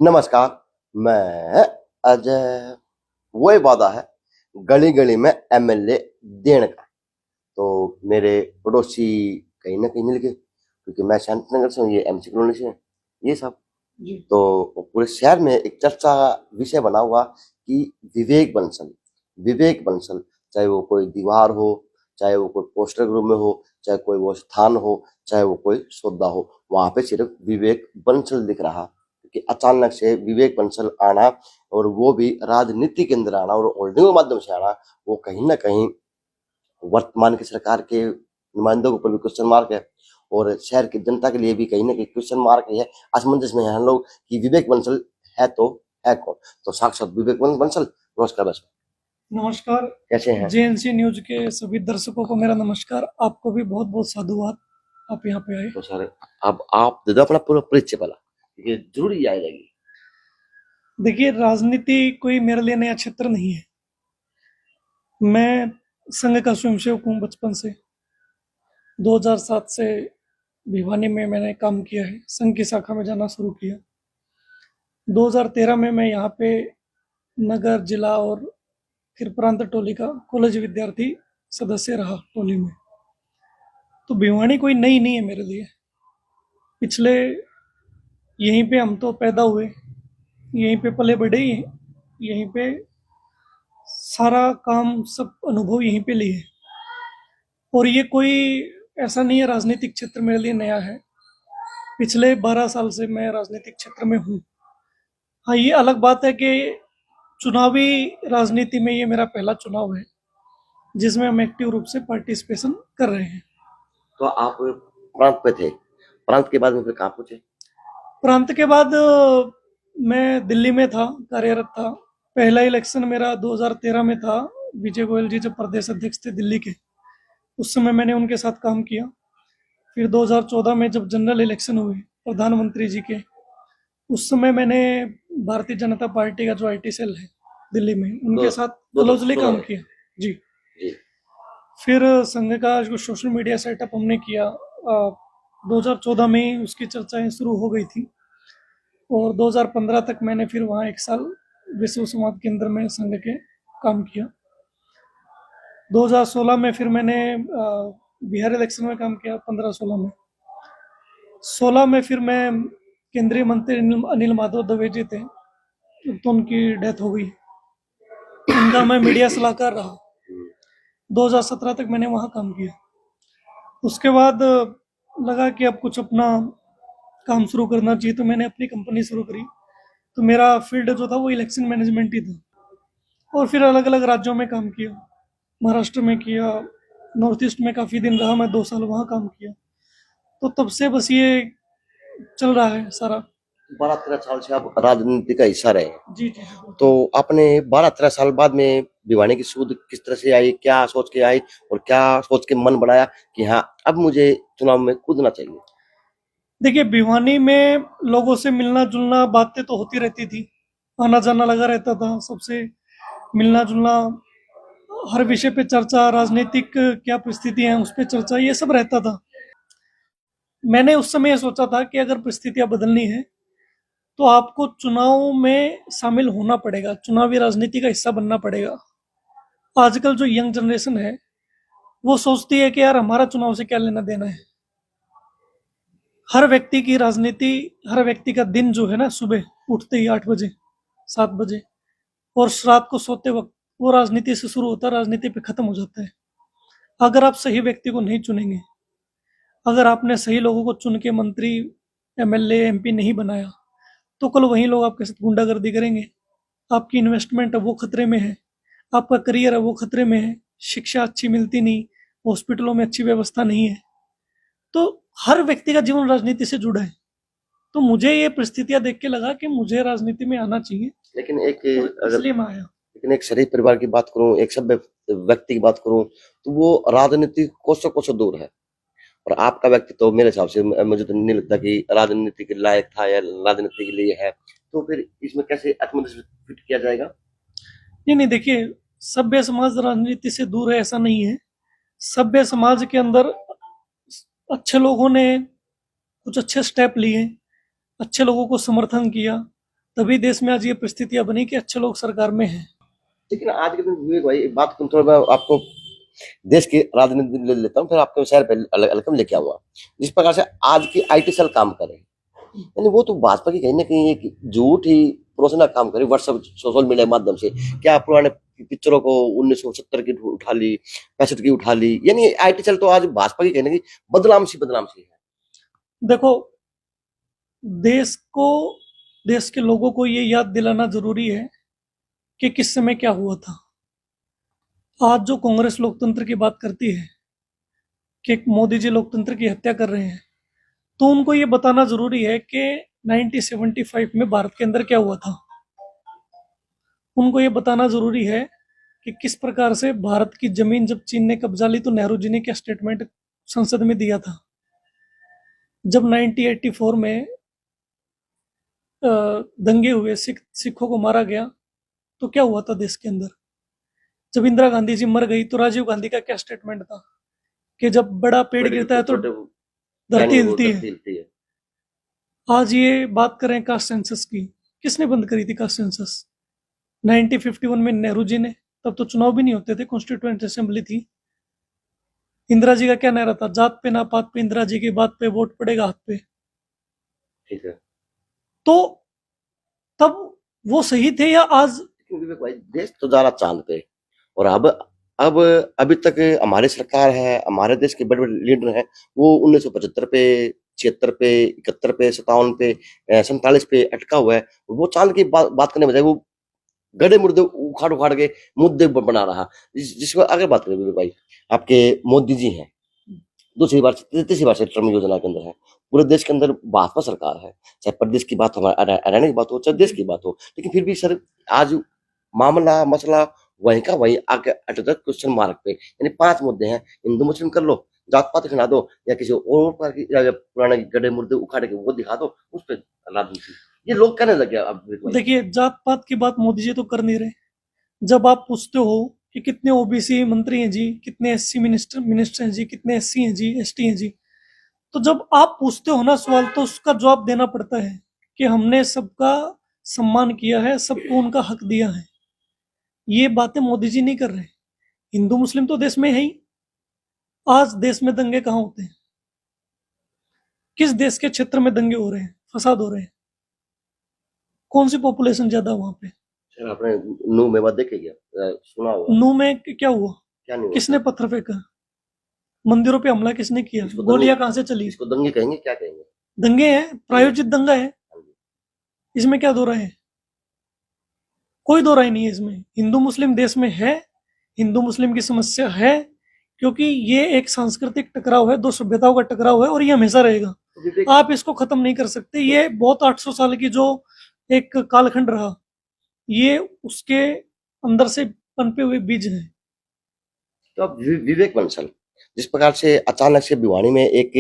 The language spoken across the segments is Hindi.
नमस्कार, मैं अजय। वही वादा है गली गली में एमएलए देने का। तो मेरे पड़ोसी कहीं ना कहीं मिल गए, क्योंकि मैं शांति नगर से हूँ, ये एमसी कॉलोनी से है, ये सब। जी। तो पूरे शहर में एक चर्चा विषय बना हुआ कि विवेक बंसल, चाहे वो कोई दीवार हो, चाहे वो कोई पोस्टर ग्रुप में हो, चाहे कोई वो स्थान हो, चाहे वो कोई सौदा हो, वहां पे सिर्फ विवेक बंसल दिख रहा। कि अचानक से विवेक बंसल आना, और वो भी राजनीति के अंदर आना और होल्डिंग के माध्यम से आना, वो कहीं ना कहीं वर्तमान की सरकार के नुमाइंदों के ऊपर भी क्वेश्चन मार्क है, और शहर की जनता के लिए भी कहीं ना कहीं क्वेश्चन मार्क है। असमंजस में है हम लोग कि विवेक बंसल है तो है कौन। तो साक्षात विवेक बंसल। नमस्कार बस, नमस्कार। कैसे हैं? जेएनसी न्यूज के सभी दर्शकों को मेरा नमस्कार। आपको भी बहुत बहुत साधुवाद, आप यहाँ पे आए। तो सर, अब आप दे दो अपना पूरा परिचय वाला, ये जरूरी याद रहेगी। देखिए, राजनीति कोई मेरे लिए नया क्षेत्र नहीं है। मैं संघ का स्वयंसेवक हूँ बचपन से। 2007 से भिवानी में मैंने काम किया है, संघ की शाखा में जाना शुरू किया। 2013 में मैं यहाँ पे नगर, जिला और फिर प्रांत टोली का कॉलेज विद्यार्थी सदस्य रहा टोली में। तो भिवानी कोई नई नहीं है मेरे लिए। पिछले यहीं पे हम तो पैदा हुए, यहीं पे पले बढ़े, यहीं पे सारा काम सब अनुभव यहीं पे लिए। और ये कोई ऐसा नहीं है राजनीतिक क्षेत्र मेरे लिए नया है। पिछले 12 साल से मैं राजनीतिक क्षेत्र में हूँ। हाँ, ये अलग बात है कि चुनावी राजनीति में ये मेरा पहला चुनाव है जिसमें हम एक्टिव रूप से पार्टिसिपेशन कर रहे हैं। तो आप प्रांत पे थे, प्रांत के बाद में फिर कहाँ पहुंचे? प्रांत के बाद मैं दिल्ली में था, कार्यरत था। पहला इलेक्शन मेरा 2013 में था। विजय गोयल जी जब प्रदेश अध्यक्ष थे दिल्ली के, उस समय मैंने उनके साथ काम किया। फिर 2014 में जब जनरल इलेक्शन हुए प्रधानमंत्री जी के, उस समय मैंने भारतीय जनता पार्टी का जो आईटी सेल है दिल्ली में, उनके साथ क्लोजली काम किया। जी। जी। फिर संघ का जो सोशल मीडिया सेटअप हमने किया, 2014 में ही उसकी चर्चाएं शुरू हो गई थी। और 2015 तक मैंने फिर वहाँ एक साल विश्व संवाद केंद्र में संघ के काम किया। 2016 में फिर मैंने बिहार इलेक्शन में काम किया। 15-16 में, 16 में फिर मैं केंद्रीय मंत्री अनिल माधव दवे जी थे, तो उनकी डेथ हो गई। उनका मैं मीडिया सलाहकार रहा। 2017 तक मैंने वहाँ काम किया। उसके बाद लगा कि अब कुछ अपना काम शुरू करना चाहिए, तो मैंने अपनी कंपनी शुरू करी। तो मेरा फील्ड जो था वो इलेक्शन मैनेजमेंट ही था। और फिर अलग अलग राज्यों में काम किया। महाराष्ट्र में किया, नॉर्थ ईस्ट में काफ़ी दिन रहा मैं, 2 साल वहाँ काम किया। तो तब से बस ये चल रहा है सारा। 12-13 साल से आप राजनीति का हिस्सा रहे हैं। जी जी। तो आपने 12-13 साल बाद में भिवानी की सूझ किस तरह से आई, क्या सोच के आई और क्या सोच के मन बनाया कि हाँ अब मुझे चुनाव में कूदना चाहिए? देखिए, भिवानी में लोगों से मिलना जुलना, बातें तो होती रहती थी, आना जाना लगा रहता था, सबसे मिलना जुलना, हर विषय पे चर्चा, राजनीतिक क्या परिस्थितियां हैं उस पर चर्चा, ये सब रहता था। मैंने उस समय ये सोचा था कि अगर परिस्थितियां बदलनी है तो आपको चुनाव में शामिल होना पड़ेगा, चुनावी राजनीति का हिस्सा बनना पड़ेगा। आजकल जो यंग जनरेशन है वो सोचती है कि यार हमारा चुनाव से क्या लेना देना है। हर व्यक्ति की राजनीति, हर व्यक्ति का दिन जो है ना, सुबह उठते ही 8 बजे 7 बजे और रात को सोते वक्त, वो राजनीति से शुरू होता है, राजनीति पे खत्म हो जाता है। अगर आप सही व्यक्ति को नहीं चुनेंगे, अगर आपने सही लोगों को चुन के मंत्री, एमएलए, एमपी नहीं बनाया, तो कल वही लोग आपके साथ गुंडागर्दी करेंगे। आपकी इन्वेस्टमेंट है वो खतरे में है, आपका करियर है वो खतरे में है, शिक्षा अच्छी मिलती नहीं, हॉस्पिटलों में अच्छी व्यवस्था नहीं है। तो हर व्यक्ति का जीवन राजनीति से जुड़ा है। तो मुझे ये परिस्थितियां देख के लगा कि मुझे राजनीति में आना चाहिए, लेकिन एक तो अगर इसलिए मैं आया। लेकिन एक शरीफ परिवार की बात करूं, एक सभ्य व्यक्ति की बात करूं, तो वो राजनीति कोसों कोसों दूर है। और आपका व्यक्तित्व तो मेरे हिसाब से मुझे तो नहीं लगता कि राजनीति के लायक था या राजनीति के लिए है। तो फिर इसमें कैसे असमंजस फिट किया जाएगा? नहीं नहीं, देखिए, सभ्य समाज राजनीति से दूर है ऐसा नहीं है। सभ्य समाज के अंदर अच्छे लोगों ने कुछ अच्छे स्टेप लिए, अच्छे लोगों को समर्थन किया, तभी देश में आज ये परिस्थितियां बनी कि अच्छे लोग सरकार में हैं। लेकिन आज के दिन विवेक भाई एक बात थोड़ा मैं आपको देश की राजनीति ले लेता हूँ, फिर आपके शहर पे अलग अलग लेके आऊंगा। जिस प्रकार से आज की आईटी सेल काम करे, यानी वो तो भाजपा की कहीं ना कहीं एक झूठ ही परोसना काम करे व्हाट्सएप सोशल मीडिया के माध्यम से। क्या पुराने पिक्चरों को 1970 की उठा ली, 65 की उठा ली, यानी आईटी सेल तो आज भाजपा की कहीं ना कहीं बदनाम सी है। देखो, देश के लोगों को ये याद दिलाना जरूरी है कि किस समय क्या हुआ था। आज जो कांग्रेस लोकतंत्र की बात करती है कि मोदी जी लोकतंत्र की हत्या कर रहे हैं, तो उनको ये बताना जरूरी है कि 1975 में भारत के अंदर क्या हुआ था। उनको ये बताना जरूरी है कि किस प्रकार से भारत की जमीन जब चीन ने कब्जा ली तो नेहरू जी ने क्या स्टेटमेंट संसद में दिया था। जब 1984 में दंगे हुए, सिखों को मारा गया, तो क्या हुआ था देश के अंदर। जब इंदिरा गांधी जी मर गई तो राजीव गांधी का क्या स्टेटमेंट था कि जब बड़ा पेड़ गिरता है तो धरती हिलती है। आज ये बात करें कास्ट सेंसस की, किसने बंद करी थी कास्ट सेंसस? 1951 में नेहरू जी ने। तब तो चुनाव भी नहीं होते थे, कॉन्स्टिट्यूएंट असेंबली थी। इंदिरा जी का क्या नारा था? जात पे ना पात पे, इंदिरा जी की बात पे, वोट पड़ेगा हाथ पे। ठीक है, तो तब वो सही थे या आज? विवेक भाई देश तो जा रहा चांद पे, और अब अभी तक हमारी सरकार है, हमारे देश के बड़े बड़े लीडर हैं, वो 1975 पे, 76 पे, 71 पे, 57 पे, 47 पे अटका हुआ है। वो चांद की बात करने बजाय वो गड़े मुर्दे उखाड़ उखाड़ के मुद्दे बना रहा। जिसको आगे बात करें विवेक भाई, आपके मोदी जी हैं, दूसरी बार तीसरी बार से टर्म योजना के अंदर है, पूरे देश के अंदर भाजपा सरकार है, चाहे प्रदेश की बात हो, हरियाणा की बात हो, चाहे देश की बात हो, लेकिन फिर भी सर आज मामला मसला वहीं का वहीं आके अटक क्वेश्चन मार्क पे। यानी 5 मुद्दे हैं, हिंदू मुस्लिम कर लो, जात पात खिला दो, या किसी और पुराने गड्ढे मुर्दे उखाड़ के वो दिखा दो, उस पर राजनीति। ये लोग कहने लगे अब। देखिए, जात पात की बात मोदी जी तो कर नहीं रहे। जब आप पूछते हो कि कितने ओबीसी मंत्री हैं जी, कितने एससी मिनिस्टर हैं जी, कितने एससी हैं जी, एसटी हैं जी, तो जब आप पूछते हो ना सवाल, तो उसका जवाब देना पड़ता है कि हमने सबका सम्मान किया है, सबको उनका हक दिया है। ये बातें मोदी जी नहीं कर रहे। हिंदू मुस्लिम तो देश में है ही। आज देश में दंगे कहाँ होते हैं? किस देश के क्षेत्र में दंगे हो रहे हैं, फसाद हो रहे हैं? कौन सी पॉपुलेशन ज्यादा वहां पे? सर आपने नू में बात देखी क्या, सुना होगा? नू में क्या हुआ? क्या नहीं हुआ? किसने पत्थर फेंका? मंदिरों पे हमला किसने किया? इसको गोलियां कहां से चली? इसको दंगे कहेंगे, क्या कहेंगे? दंगे हैं, प्रायोजित दंगा है। इसमें क्या दो राय है? कोई दो राय नहीं है इसमें। हिंदू मुस्लिम देश में है, हिंदू मुस्लिम की समस्या है, क्योंकि ये एक सांस्कृतिक टकराव है, दो सभ्यताओं का टकराव है, और ये हमेशा रहेगा। आप इसको खत्म नहीं कर सकते। ये बहुत 800 साल की जो एक कालखंड रहा, ये उसके अंदर से पनपे हुए बीज हैं। तो अब विवेक बंसल जिस प्रकार से अचानक से भिवानी में एक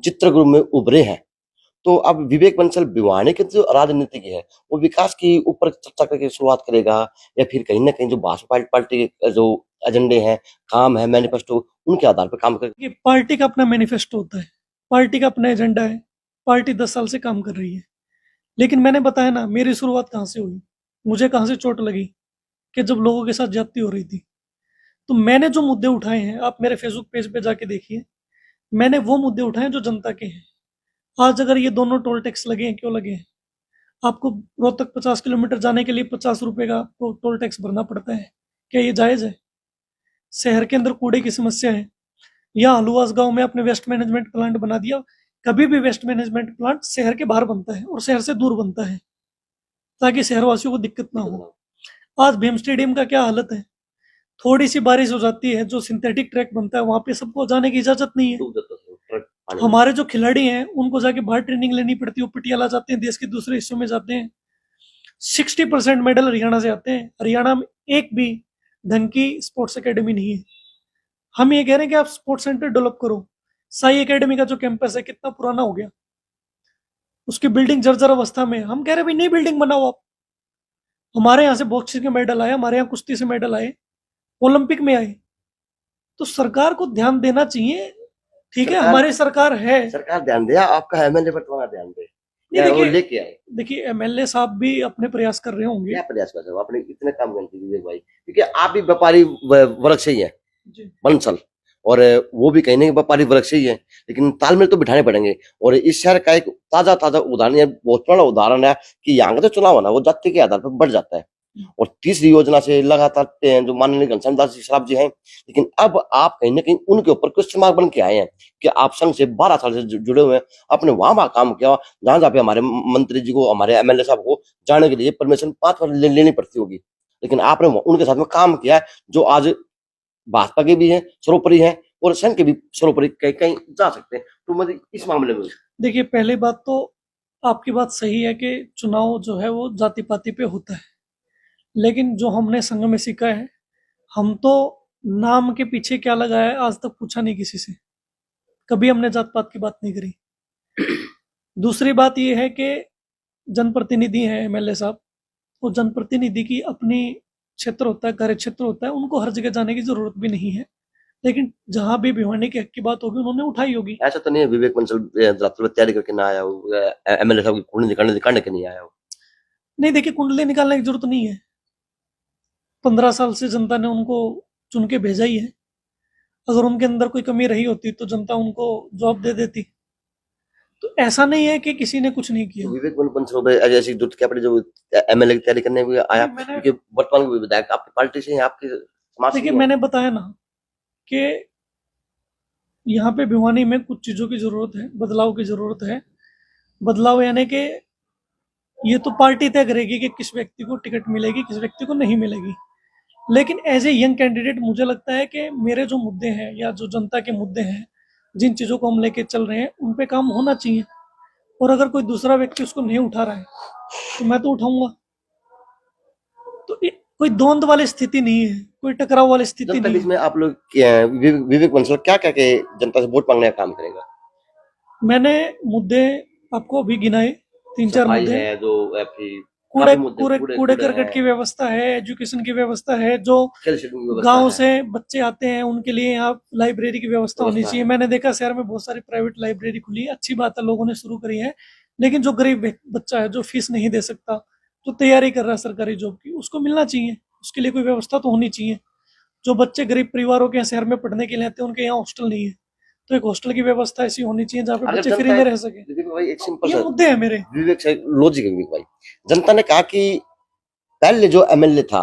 चित्रगुरु में उभरे हैं, तो अब विवेक बंसल भिवानी के जो राजनीति की है, वो विकास की ऊपर चर्चा करके शुरुआत करेगा, या फिर कहीं ना कहीं जो भाजपा पार्टी के जो एजेंडे हैं, काम है, मैनिफेस्टो, उनके आधार पर काम करेगा? पार्टी का अपना मैनिफेस्टो होता है, पार्टी का अपना एजेंडा है। पार्टी 10 साल से काम कर रही है। लेकिन मैंने बताया ना, मेरी शुरुआत कहाँ से हुई, मुझे कहाँ से चोट लगी, कि जब लोगों के साथ ज्यादती हो रही थी। तो मैंने जो मुद्दे उठाए हैं, आप मेरे फेसबुक पेज पे जाके देखिए, मैंने वो मुद्दे उठाए जो जनता के हैं। आज अगर ये दोनों टोल टैक्स लगे हैं, क्यों लगे हैं? आपको रोहतक 50 किलोमीटर जाने के लिए 50 रुपए का टोल टैक्स भरना पड़ता है। क्या ये जायज है? शहर के अंदर कूड़े की समस्या है। यहाँ हलुआस गांव में अपने वेस्ट मैनेजमेंट प्लांट बना दिया। कभी भी वेस्ट मैनेजमेंट प्लांट शहर के बाहर बनता है और शहर से दूर बनता है, ताकि शहरवासियों को दिक्कत ना हो। आज भीम स्टेडियम का क्या हालत है? थोड़ी सी बारिश हो जाती है, जो सिंथेटिक ट्रैक बनता है, वहां पे सबको जाने की इजाजत नहीं है। हमारे जो खिलाड़ी हैं, उनको जाके बाहर ट्रेनिंग लेनी पड़ती है। वो पटियाला जाते हैं, देश के दूसरे हिस्सों में जाते हैं। 60% मेडल हरियाणा से आते हैं। हरियाणा में एक भी ढंग की स्पोर्ट्स एकेडमी नहीं है। हम ये कह रहे हैं कि आप स्पोर्ट्स सेंटर डेवलप करो। साई एकेडमी का जो कैंपस है, कितना पुराना हो गया, उसकी बिल्डिंग जर्जर अवस्था में। हम कह रहे हैं भाई नई बिल्डिंग बनाओ आप। हमारे यहाँ से बॉक्सिंग के मेडल आए, हमारे यहाँ कुश्ती से मेडल आए, ओलंपिक में आए। तो सरकार को ध्यान देना चाहिए। ठीक है, हमारी सरकार है, सरकार ध्यान दे, आपका एमएलए बटवाना ध्यान दे। नहीं क्या वो देखिए, लेके आए? देखिए एमएलए साहब भी अपने प्रयास कर रहे होंगे। क्या प्रयास कर रहे हो आपने इतने काम करते विवेक भाई, क्योंकि आप भी व्यापारी वर्ग से ही है जी बंसल, और वो भी कहीं ना कहीं व्यापारी वर्ग से ही है, लेकिन तालमेल तो बिठाने पड़ेंगे। और इस शहर का एक ताजा ताजा उदाहरण है, बहुत पुराना उदाहरण है कि यहाँ का जो चुनाव है ना वो जाति के आधार पर बढ़ जाता है। और तीसरी योजना से लगातार जो माननीय घनश्याम दास जी शराब जी हैं, लेकिन अब आप कहीं ना कहीं उनके ऊपर क्वेश्चन मार्क बन के आए हैं कि आप संघ से 12 साल से जुड़े हुए हैं, आपने वहां वहां काम किया जहां जहाँ पे हमारे मंत्री जी को, हमारे एमएलए साहब को जाने के लिए परमिशन 5 बार लेनी पड़ती होगी, लेकिन आपने उनके साथ में काम किया है, जो आज भाजपा के भी हैं सर्वोपरि हैं और संघ के भी सर्वोपरि कहीं कहीं जा सकते हैं। तो मतलब इस मामले में देखिए, पहली बात तो आपकी बात सही है कि चुनाव जो है वो जाति पाति पे होता है, लेकिन जो हमने संघ में सीखा है, हम तो नाम के पीछे क्या लगा है आज तक पूछा नहीं किसी से, कभी हमने जात पात की बात नहीं करी। दूसरी बात ये है कि जनप्रतिनिधि हैं एमएलए साहब, वो जनप्रतिनिधि की अपनी क्षेत्र होता है, कार्य क्षेत्र होता है, उनको हर जगह जाने की जरूरत भी नहीं है, लेकिन जहां भी भिवानी के हक की बात होगी उन्होंने उठाई होगी। ऐसा तो नहीं है विवेक बंसल रात में तैयारी करके ना आया हो, एमएलए साहब की कुंडली निकालने के नहीं आया हो? नहीं देखिए, कुंडली निकालने की जरूरत नहीं है, 15 साल से जनता ने उनको चुन के भेजा ही है। अगर उनके अंदर कोई कमी रही होती तो जनता उनको जॉब दे देती। तो ऐसा नहीं है कि किसी ने कुछ नहीं किया। तो विवेक बंसल ऐसी जरूरत क्या पड़ी जो एमएलए की तैयारी करने भी आया, मैंने क्योंकि वर्तमान के विधायक आपकी पार्टी से हैं, आपके समाज से देखिए, ही हैं। मैंने बताया ना कि यहाँ पे भिवानी में कुछ चीज़ों की ज़रूरत है, बदलाव की ज़रूरत है। बदलाव यानी कि ये तो पार्टी तय करेगी कि किस व्यक्ति को टिकट मिलेगी, किस व्यक्ति को नहीं मिलेगी, लेकिन एज ए यंग कैंडिडेट मुझे लगता है कि मेरे जो मुद्दे हैं या जो जनता के मुद्दे हैं, जिन चीज़ों को हम लेके चल रहे हैं, उन पे काम होना चाहिए। और अगर कोई दूसरा व्यक्ति उसको नहीं उठा रहा है तो मैं तो उठाऊंगा। तो कोई द्वंद वाली स्थिति नहीं है, कोई टकराव वाली स्थिति जनता नहीं बीच है। में आप लोग विवेक बंसल क्या क्या के जनता से वोट मांगने का काम करेगा? मैंने मुद्दे आपको अभी गिनाए, 3-4 सफाई मुद्दे। है जो आपकी, कूड़े काफी मुद्दे कूड़े कूड़े कूड़े कूड़े करकट हैं, की व्यवस्था है, एजुकेशन की व्यवस्था है, जो खेल शेड्यूल की व्यवस्था गांव है, से बच्चे आते हैं उनके लिए यहाँ लाइब्रेरी की व्यवस्था होनी व्यवस्था चाहिए। है। मैंने देखा शहर में बहुत सारी प्राइवेट लाइब्रेरी खुली है, अच्छी बात है, लोगों ने शुरू करी है, लेकिन जो गरीब बच्चा है, जो फीस नहीं दे सकता, जो तैयारी कर रहा है सरकारी जॉब की, उसको मिलना चाहिए, उसके लिए कोई व्यवस्था तो होनी चाहिए। जो बच्चे गरीब परिवारों के यहाँ शहर में पढ़ने के लिए आते हैं, उनके यहाँ हॉस्टल नहीं है, तो एक हॉस्टल की व्यवस्था ऐसी होनी चाहिए जहाँ पे अगर बच्चे फ्री जनता में रह सके। विवेक भाई एक सिंपल ये सा मुद्दे हैं मेरे। विवेक से लॉजिक है विवेक भाई, जनता ने कहा कि पहले जो एमएलए था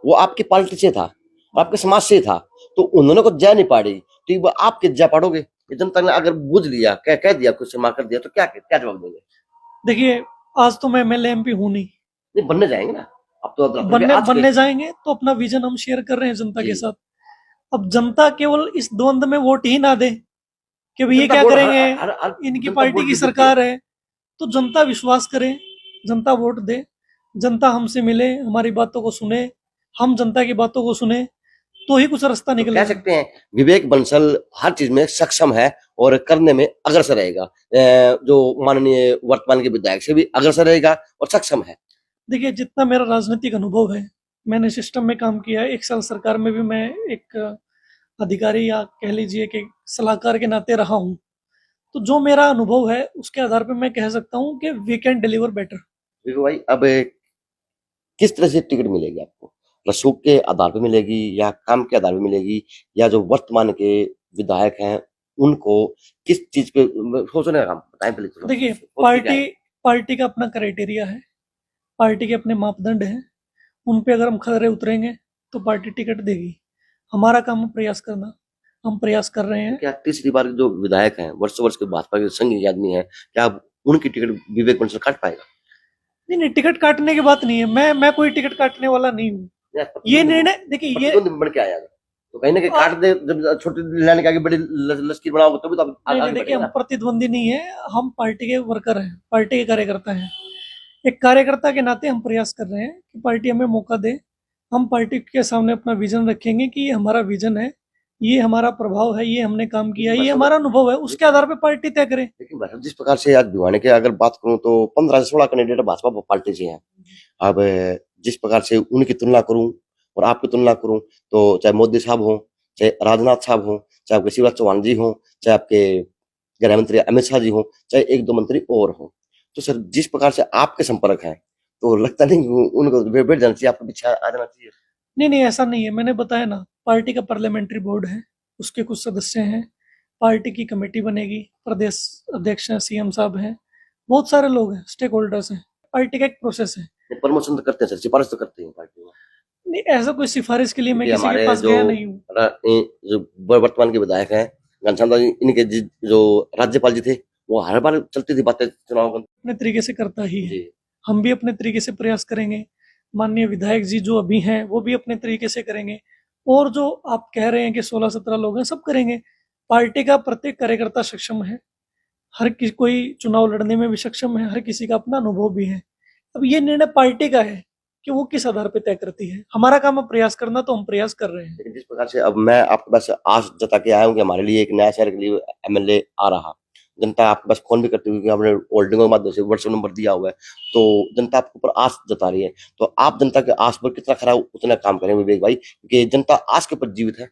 वो आपकी पार्टी से था, आपके समाज से था, तो उन्होंने को जय नहीं पाड़ी, तो ये आपके जय पाड़ोगे? ये जनता ने अगर बुझ लिया, कह दिया, कुछ क्षमा कर दिया, तो क्या क्या जवाब देंगे? देखिए, आज तो मैं एमएलए एमपी हूं नहीं, नहीं बनने जाएंगे ना, अब तो बनने जाएंगे, तो अपना विजन हम शेयर कर रहे हैं जनता के साथ। अब जनता केवल इस द्वंद में वोट ही ना दे कि ये क्या करेंगे, इनकी पार्टी की सरकार है, तो जनता विश्वास करे, जनता वोट दे, जनता हमसे मिले, हमारी बातों को सुने, हम जनता की बातों को सुने, तो ही कुछ रास्ता तो निकलेगा। कह सकते हैं विवेक बंसल हर चीज में सक्षम है और करने में अग्रसर रहेगा, जो माननीय वर्तमान के विधायक से भी अग्रसर रहेगा और सक्षम है। देखिए, जितना मेरा राजनीतिक अनुभव है, मैंने सिस्टम में काम किया है, 1 साल सरकार में भी मैं एक अधिकारी या कह लीजिए कि सलाहकार के नाते रहा हूँ, तो जो मेरा अनुभव है उसके आधार पर मैं कह सकता हूँ कि वी कैन डिलीवर बेटर। विवेक भाई अब किस तरह से टिकट मिलेगी आपको? रसूख के आधार पर मिलेगी या काम के आधार पर मिलेगी, या जो वर्तमान के विधायक हैं उनको किस चीज पे सोचने का काम बताएं पहले तो। देखिए, पार्टी का अपना क्राइटेरिया है, पार्टी के अपने मापदंड हैं, उन पे अगर हम खरे उतरेंगे तो पार्टी टिकट देगी। हमारा काम है प्रयास करना, हम प्रयास कर रहे हैं। क्या तीसरी बार जो विधायक हैं वर्ष वर्ष के भाजपा के संघ आदमी है, क्या उनकी टिकट विवेक बंसल काट पाएगा? नहीं, टिकट काटने की बात नहीं है, मैं कोई टिकट काटने वाला नहीं हूँ। ये निर्णय देखिए, ये बढ़ के आया तो कहीं ना कहीं काट दे, जब छोटी लाने के आगे बड़ी लश्कर बनाओगे तभी तो नहीं, देखिए, हम प्रतिद्वंदी नहीं है, हम पार्टी के वर्कर हैं, पार्टी के कार्यकर्ता हैं। एक कार्यकर्ता के नाते हम प्रयास कर रहे हैं कि पार्टी हमें मौका दे, हम पार्टी के सामने अपना विजन रखेंगे कि ये हमारा विजन है, ये हमारा प्रभाव है, ये हमने काम किया, ये हमारा अनुभव है, उसके आधार पर पार्टी तय करे। लेकिन भाई जिस प्रकार से आज भिवानी के अगर बात करूं तो 15 से 16 कैंडिडेट भाजपा पार्टी से हैं। अब जिस प्रकार से उनकी तुलना करूं और आपकी तुलना करूं, तो चाहे मोदी साहब हो, चाहे राजनाथ साहब हो, चाहे आपके शिवराज चौहान जी हो, चाहे आपके गृह मंत्री अमित शाह जी हो, चाहे 1-2 मंत्री और हो, तो सर जिस प्रकार से आपके संपर्क है तो लगता नहीं कि उनको बैठ जाना चाहिए, आपके पीछे आ जाना चाहिए। नहीं ऐसा नहीं है, मैंने बताया ना, पार्टी का पार्लियामेंट्री बोर्ड है, उसके कुछ सदस्य हैं, पार्टी की कमेटी बनेगी, प्रदेश अध्यक्ष हैं, सीएम साहब हैं, बहुत सारे लोग हैं, स्टेक होल्डर्स हैं, पार्टी का एक प्रोसेस है। प्रमोशन तो करते हैं सर, सिफारिश तो करते हैं पार्टी में। नहीं ऐसा कोई सिफारिश के लिए मैं क्योंकि किसी के हमारे पास जो गया नहीं हूँ। जो वर्तमान के विधायक हैं घनश्याम दास जी, इनके जो राज्यपाल जी थे, वो हर बार चलती थी बातें चुनाव का। अपने तरीके से करता ही है, जी हम भी अपने तरीके से प्रयास करेंगे, माननीय विधायक जी जो अभी हैं वो भी अपने तरीके से करेंगे, और जो आप कह रहे हैं कि 16-17 लोग हैं, सब करेंगे। पार्टी का प्रत्येक कार्यकर्ता सक्षम है, हर किसी कोई चुनाव लड़ने में भी सक्षम है, हर किसी का अपना अनुभव भी है। अब ये निर्णय पार्टी का है कि वो किस आधार पर तय करती है, हमारा काम है प्रयास करना, तो हम प्रयास कर रहे हैं। लेकिन जिस प्रकार से अब मैं आपके पास आस जता के आया हूँ कि हमारे लिए एक नया शहर के लिए एमएलए आ रहा, जनता आपके पास फोन भी करती हुई, आपने होल्डिंगों के माध्यम से व्हाट्सएप नंबर दिया हुआ है, तो जनता आपके ऊपर आस जता रही है, तो आप जनता के आस पर कितना खरा उतना काम करें विवेक भाई, क्योंकि जनता आस के ऊपर जीवित है।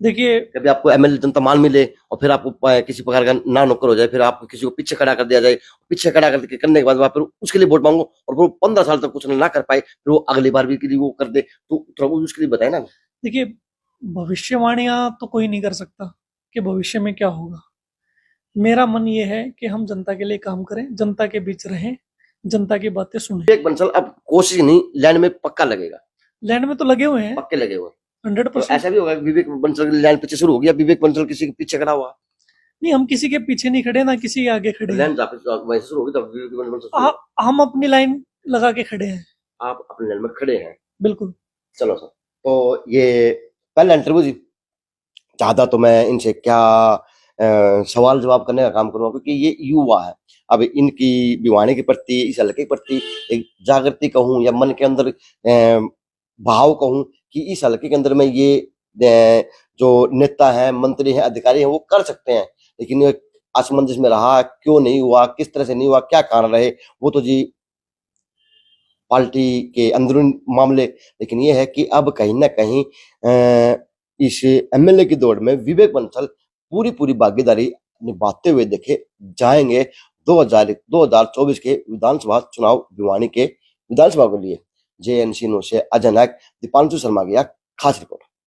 देखिए, कभी आपको एमएलए जनता मान मिले और फिर आपको किसी प्रकार का ना नौकर हो जाए, फिर आपको किसी को पीछे खड़ा कर दिया जाए, पीछे खड़ा करने के बाद फिर उसके लिए वोट मांगो और वो 15 साल तक कुछ ना कर पाए, फिर वो अगली बार भी के लिए वो कर दे, तो थोड़ा उसके लिए बताए ना। देखिए, भविष्यवाणियां तो कोई नहीं कर सकता कि भविष्य में क्या होगा। मेरा मन ये है कि हम जनता के लिए काम करें, जनता के बीच रहें, जनता की बातें सुने। विवेक बंसल अब कोशिश नहीं, लैंड में पक्का लगेगा। लैंड में तो लगे हुए हैं, पक्के लगे हुए 100%। तो ऐसा भी होगा विवेक बंसल की लैंड पीछे शुरू हो गया, विवेक बंसल किसी के पीछे खड़ा हुआ नहीं, हम किसी के पीछे नहीं खड़े, ना किसी के आगे खड़े हैं। लैंड वैसे शुरू होगी, तब विवेक बंसल हम अपनी लाइन लगा के खड़े हैं। आप अपने लैंड में खड़े हैं, बिल्कुल। चलो सर। तो ये पहला इंटरव्यू जी, चाहता तो मैं इनसे क्या सवाल जवाब करने का काम करूंगा, क्योंकि ये युवा है। अब इनकी भिवानी के प्रति, इस हल्के के प्रति एक जागृति कहूँ या मन के अंदर भाव कहूँ कि इस हल्के के अंदर में ये जो नेता है, मंत्री हैं, अधिकारी हैं, वो कर सकते हैं, लेकिन असमंजस में रहा, क्यों नहीं हुआ, किस तरह से नहीं हुआ, क्या कारण रहे, वो तो जी पार्टी के अंदरूनी मामले। लेकिन ये है कि अब कहीं ना कहीं इस एमएलए की दौड़ में विवेक बंसल पूरी भागीदारी निभाते हुए देखे जाएंगे 2024 के विधानसभा चुनाव भिवानी के विधानसभा के लिए। JNC न्यूज़ से अजय नायक, दीपांशु शर्मा की खास रिपोर्ट।